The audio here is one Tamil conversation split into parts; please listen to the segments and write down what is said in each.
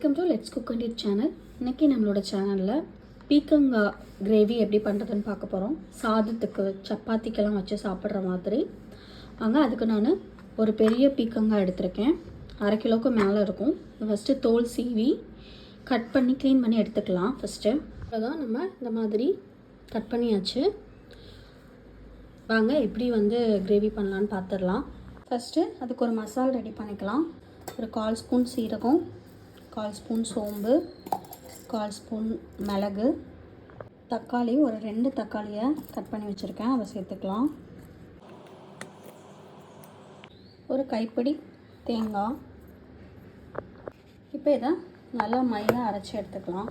Welcome to let's cook and it channel. இன்றைக்கி நம்மளோட சேனலில் பீக்கங்காய் கிரேவி எப்படி பண்ணுறதுன்னு பார்க்க போகிறோம். சாதத்துக்கு சப்பாத்திக்கெல்லாம் வச்சு சாப்பிட்ற மாதிரி. வாங்க, அதுக்கு நான் ஒரு பெரிய பீக்கங்காய் எடுத்திருக்கேன். 1/2 கிலோவுக்கு மேலே இருக்கும். ஃபஸ்ட்டு தோல் சீவி கட் பண்ணி க்ளீன் பண்ணி எடுத்துக்கலாம். ஃபஸ்ட்டு அதான் நம்ம இந்த மாதிரி கட் பண்ணியாச்சு. வாங்க எப்படி கிரேவி பண்ணலான்னு பார்த்துடலாம். ஃபஸ்ட்டு அதுக்கு ஒரு மசாலா ரெடி பண்ணிக்கலாம். ஒரு 1/4 ஸ்பூன் சீரகம், 1/4 ஸ்பூன் சோம்பு, 1/4 ஸ்பூன் மிளகு, தக்காளி ஒரு 2 தக்காளியை கட் பண்ணி வச்சுருக்கேன், அதை சேர்த்துக்கலாம். ஒரு கைப்பிடி தேங்காய். இப்போ இதை நல்லா மையாக அரைச்சி எடுத்துக்கலாம்.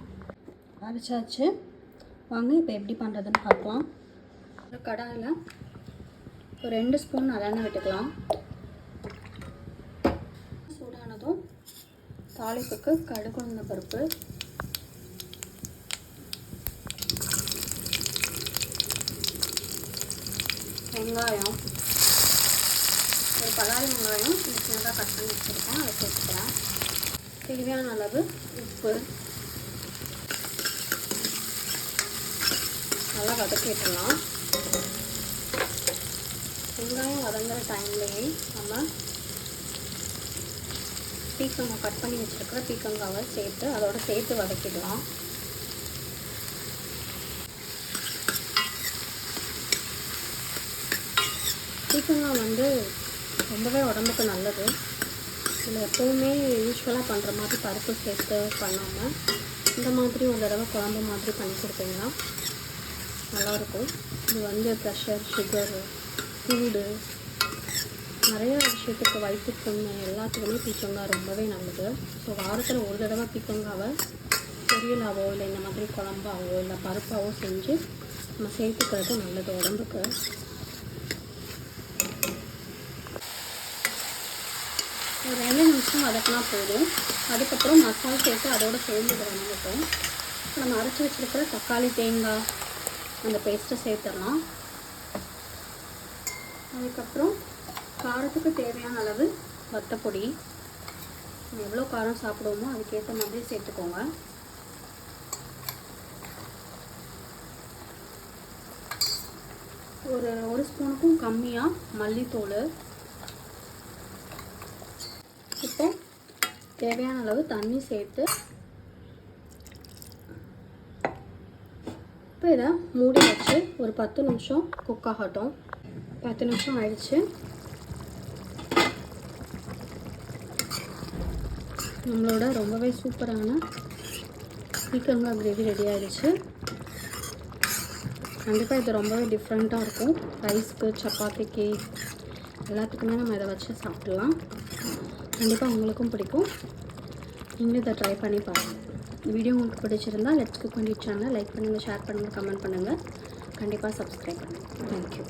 அரைச்சாச்சு. வாங்க இப்போ எப்படி பண்ணுறதுன்னு பார்க்கலாம். ஒரு கடாயில் ஒரு 2 ஸ்பூன் நல்லெண்ணெய் விட்டுக்கலாம். சூடானதும் தாளிப்புக்கு கடுகு உளுந்தம் பருப்பு, வெங்காயம், ஒரு பல்லாரி வெங்காயம் சின்னதாக கட் பண்ணி வச்சுருக்கேன், அதை சேர்த்துக்கிறேன். தேவையான அளவு உப்பு, நல்லா வதக்கிடலாம். வெங்காயம் வதங்குற டைம்லேயே நம்ம பீக்கங்காய் கட் பண்ணி வச்சுருக்கிற பீக்கங்காவை சேர்த்து அதோட சேர்த்து வதக்கிடலாம். பீக்கங்காய் ரொம்பவே உடம்புக்கு நல்லது. இதில் எப்போவுமே யூஸ்வலாக பண்ணுற மாதிரி பருப்பு சேர்த்து பண்ணாமல் இந்த மாதிரி ஒரு தடவை குழம்பு மாதிரி பண்ணி கொடுத்தீங்கன்னா நல்லாயிருக்கும். இது ப்ரெஷர், சுகரு, சூடு, நிறைய விஷயத்துக்கு வயிற்றுப்புண்ணு எல்லாத்துக்குமே பீக்கங்காய் ரொம்பவே நல்லது. ஸோ வாரத்தில் ஒரு தடவை பீக்கங்காவை பொரியலாவோ இல்லை இந்த மாதிரி குழம்பாவோ இல்லை பருப்பாவோ செஞ்சு நம்ம சேர்த்துக்கிறது நல்லது உடம்புக்கு. ஒரு 2 நிமிஷம் வதக்கினா போதும். அதுக்கப்புறம் மசாலா சேர்த்து அதோடு சேர்ந்து வதங்கட்டும். நம்ம அரைச்சி வச்சுருக்கிற தக்காளி, தேங்காய் அந்த பேஸ்ட்டை சேர்த்துடலாம். அதுக்கப்புறம் காரத்துக்கு தேவையான அளவு வத்தப்பொடி. எவ்வளோ காரம் சாப்பிடுவோமோ அதுக்கேற்ற மாதிரி சேர்த்துக்கோங்க. ஒரு ஸ்பூனுக்கும் கம்மியாக மல்லித்தூள். இப்போ தேவையான அளவு தண்ணி சேர்த்து இப்போ இதை மூடி வச்சு ஒரு 10 நிமிஷம் குக் ஆகட்டும். 10 நிமிஷம் ஆயிடுச்சு. நம்மளோட ரொம்பவே சூப்பரான பீக்கங்காய் கிரேவி ரெடி ஆகிடுச்சு. கண்டிப்பாக இது ரொம்பவே டிஃப்ரெண்ட்டாக இருக்கும். ரைஸ்க்கு, சப்பாத்திக்கு எல்லாத்துக்குமே நம்ம இதை வச்சு சாப்பிட்லாம். கண்டிப்பாக உங்களுக்கும் பிடிக்கும். நீங்களும் இதை ட்ரை பண்ணி பாருங்கள். வீடியோ உங்களுக்கு பிடிச்சிருந்தால் லெட்ஸ் குக் அண்ட் இட் சேனலை லைக் பண்ணுங்கள், ஷேர் பண்ணுங்கள், கமெண்ட் பண்ணுங்கள். கண்டிப்பாக சப்ஸ்கிரைப் பண்ணுங்கள். தேங்க்யூ.